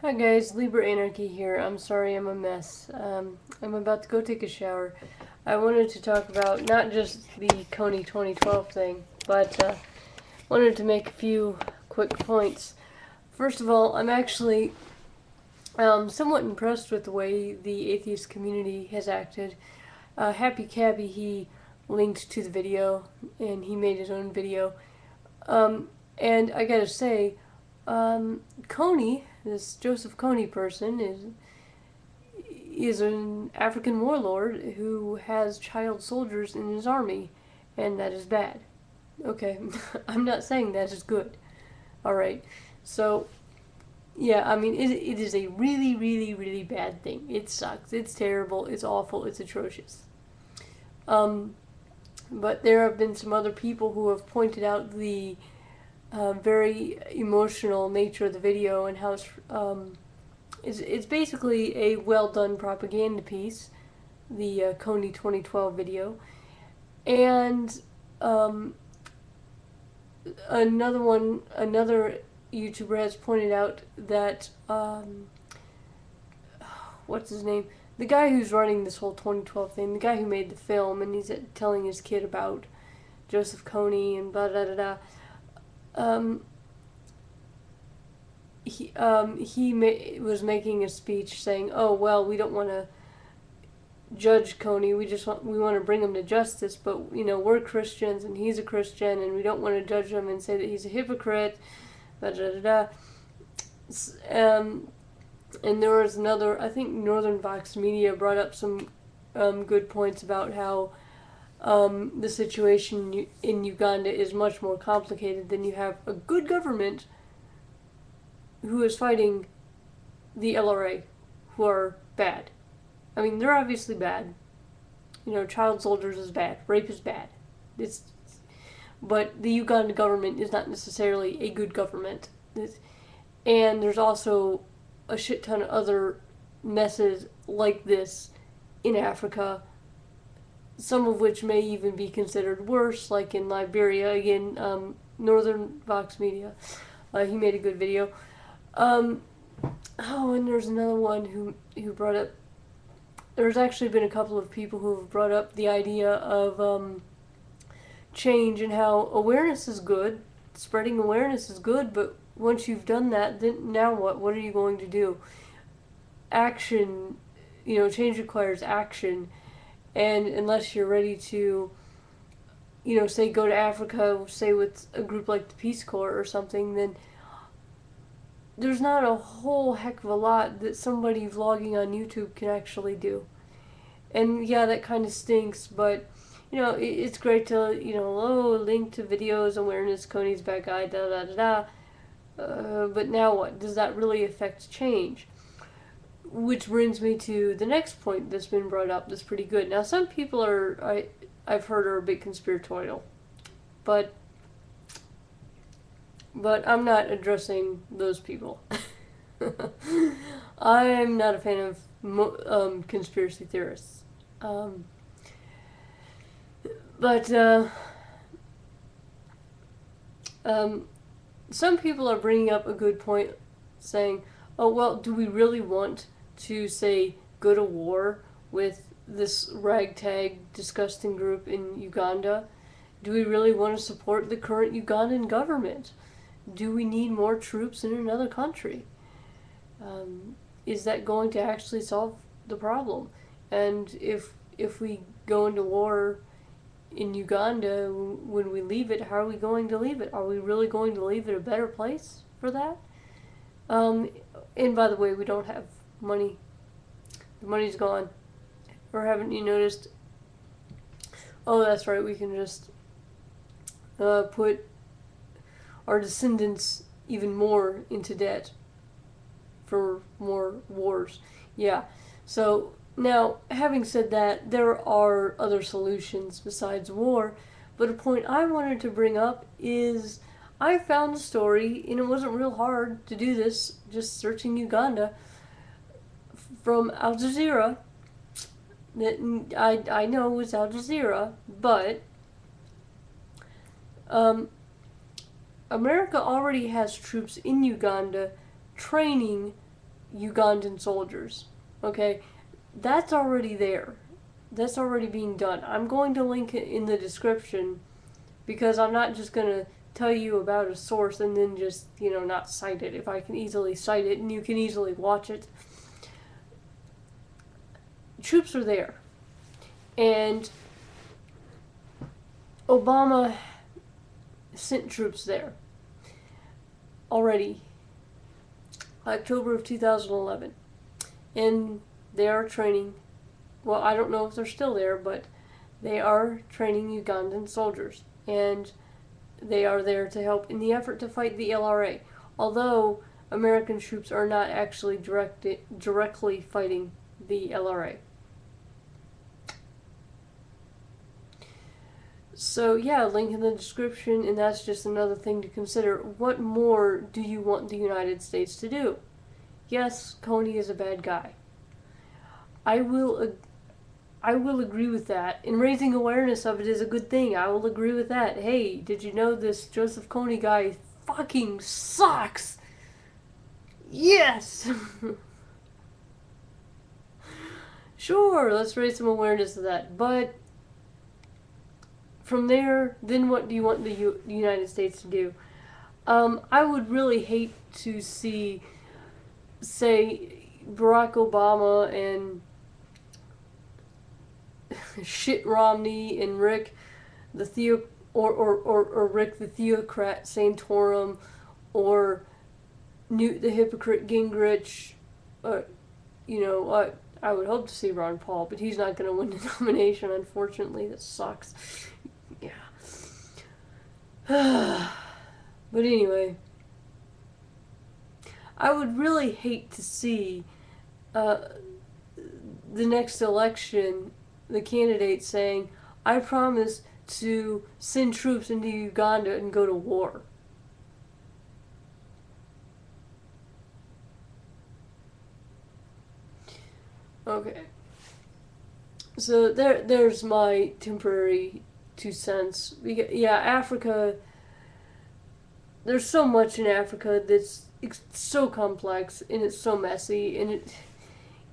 Hi guys, LiberAnarchy here. I'm sorry I'm a mess. I'm about to go take a shower. I wanted to talk about not just the Kony 2012 thing, but wanted to make a few quick points. First of all, I'm actually somewhat impressed with the way the atheist community has acted. Happy Cabby, he linked to the video, and he made his own video. And I gotta say, Kony, this Joseph Kony person, is an African warlord who has child soldiers in his army, and that is bad. Okay, I'm not saying that is good. Alright, so, yeah, I mean, it is a really, really, really bad thing. It sucks. It's terrible. It's awful. It's atrocious. But there have been some other people who have pointed out the very emotional nature of the video and how it's basically a well done propaganda piece, the Kony 2012 video, and another YouTuber has pointed out that what's his name? The guy who's running this whole 2012 thing, the guy who made the film, and he's telling his kid about Joseph Kony and blah da da da. He was making a speech saying, "Oh well, we don't want to judge Kony. We want to bring him to justice. But we're Christians and he's a Christian, and we don't want to judge him and say that he's a hypocrite." Da da da da. And there was another. I think Northern Vox Media brought up some good points about how the situation in Uganda is much more complicated than you have a good government who is fighting the LRA, who are bad. I mean, they're obviously bad. Child soldiers is bad. Rape is bad. But the Uganda government is not necessarily a good government. And there's also a shit ton of other messes like this in Africa, some of which may even be considered worse, like in Liberia. Again, Northern Vox Media. He made a good video. And there's another one who brought up. There's actually been a couple of people who have brought up the idea of change and how awareness is good, spreading awareness is good, but once you've done that, then now what? What are you going to do? Action, change requires action, and unless you're ready to, say go to Africa, say with a group like the Peace Corps or something, then there's not a whole heck of a lot that somebody vlogging on YouTube can actually do. And yeah, that kind of stinks, but it's great to, link to videos, awareness, Kony's bad guy, da da da da. But now what? Does that really affect change? Which brings me to the next point that's been brought up that's pretty good. Now, some people I've heard are a bit conspiratorial, but I'm not addressing those people. I'm not a fan of conspiracy theorists. Some people are bringing up a good point, saying, "Oh well, do we really want to, say, go to war with this ragtag, disgusting group in Uganda? Do we really want to support the current Ugandan government? Do we need more troops in another country? Is that going to actually solve the problem? And if we go into war in Uganda, when we leave it, how are we going to leave it? Are we really going to leave it a better place for that?" And by the way, we don't have money. The money's gone. Or haven't you noticed? Oh, that's right, we can just put our descendants even more into debt for more wars. Yeah, so now, having said that, there are other solutions besides war, but a point I wanted to bring up is I found a story, and it wasn't real hard to do this, just searching Uganda, from Al Jazeera, that I know was Al Jazeera, but America already has troops in Uganda training Ugandan soldiers. Okay? That's already there. That's already being done. I'm going to link it in the description because I'm not just going to tell you about a source and then just, not cite it if I can easily cite it and you can easily watch it. Troops are there. And Obama sent troops there already. October of 2011. And they are training, well, I don't know if they're still there, but they are training Ugandan soldiers. And they are there to help in the effort to fight the LRA. Although American troops are not actually directly fighting the LRA. So yeah, link in the description, and that's just another thing to consider. What more do you want the United States to do? Yes, Kony is a bad guy. I will agree with that. And raising awareness of it is a good thing. I will agree with that. Hey, did you know this Joseph Kony guy fucking sucks? Yes! Sure, let's raise some awareness of that. But from there, then what do you want the United States to do? I would really hate to see, say, Barack Obama and shit Romney and Rick the Rick the Theocrat Santorum or Newt the Hypocrite Gingrich. I would hope to see Ron Paul, but he's not going to win the nomination, unfortunately. That sucks. Yeah. But anyway, I would really hate to see the next election, the candidate saying, I promise to send troops into Uganda and go to war. Okay. So there's my temporary 2 cents. Yeah, Africa, there's so much in Africa that's so complex and it's so messy and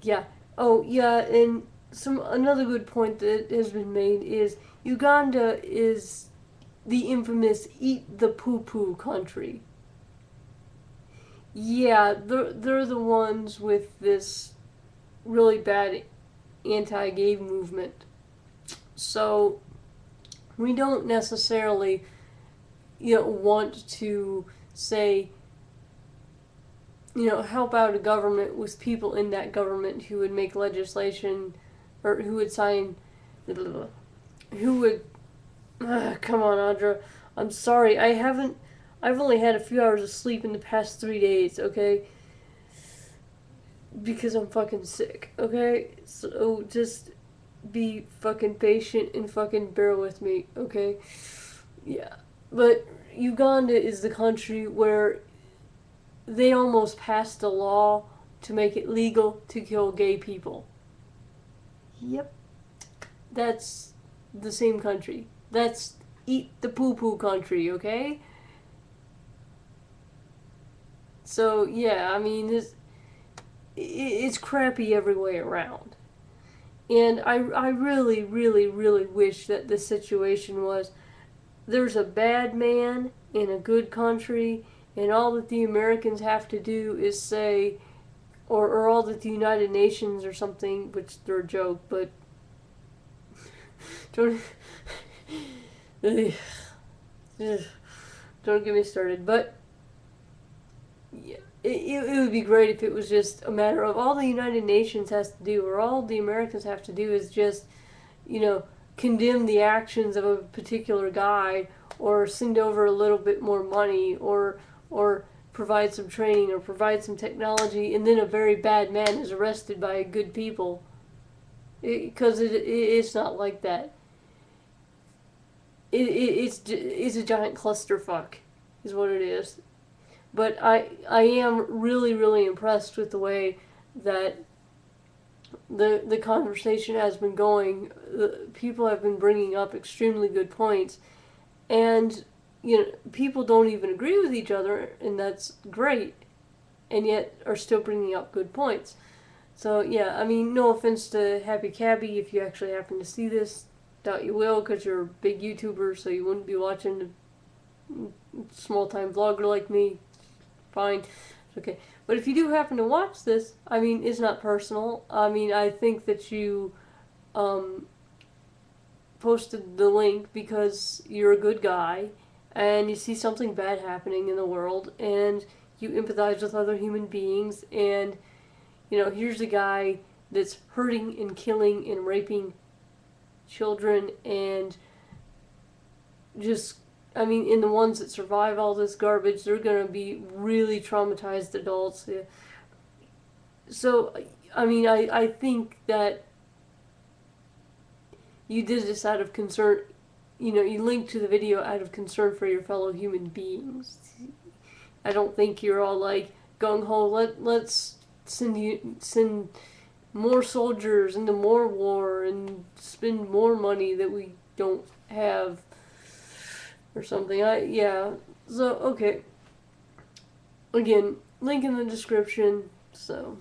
yeah. Oh, yeah, and another good point that has been made is Uganda is the infamous eat the poo-poo country. Yeah, they're the ones with this really bad anti-gay movement. So we don't necessarily, want to say, help out a government with people in that government who would make legislation or who would sign, who would, come on, Audra. I'm sorry, I've only had a few hours of sleep in the past 3 days, okay? Because I'm fucking sick, okay? So just be fucking patient and fucking bear with me, okay? Yeah. But Uganda is the country where they almost passed a law to make it legal to kill gay people. Yep. That's the same country. That's eat the poo-poo country, okay? So, yeah, I mean, it's crappy every way around. And I really, really, really wish that the situation was there's a bad man in a good country, and all that the Americans have to do is say, or all that the United Nations or something, which they're a joke, but don't get me started. But yeah, it would be great if it was just a matter of all the United Nations has to do, or all the Americans have to do is just, condemn the actions of a particular guy, or send over a little bit more money, or provide some training, or provide some technology, and then a very bad man is arrested by good people. Because it's not like that. It's a giant clusterfuck, is what it is. But I am really, really impressed with the way that the conversation has been going. People have been bringing up extremely good points, and people don't even agree with each other, and that's great. and yet are still bringing up good points. So yeah, I mean, no offense to Happy Cabby if you actually happen to see this. Doubt you will, because you're a big YouTuber, so you wouldn't be watching a small-time vlogger like me. Fine. It's okay. But if you do happen to watch this, I mean, it's not personal. I mean, I think that you posted the link because you're a good guy, and you see something bad happening in the world, and you empathize with other human beings, and, you know, here's a guy that's hurting and killing and raping children, and just, I mean, in the ones that survive all this garbage, they're going to be really traumatized adults. So, I mean, I think that you did this out of concern. You know, you linked to the video out of concern for your fellow human beings. I don't think you're all like gung ho. Let's send more soldiers into more war and spend more money that we don't have or something. Yeah. So okay. Again, link in the description. So.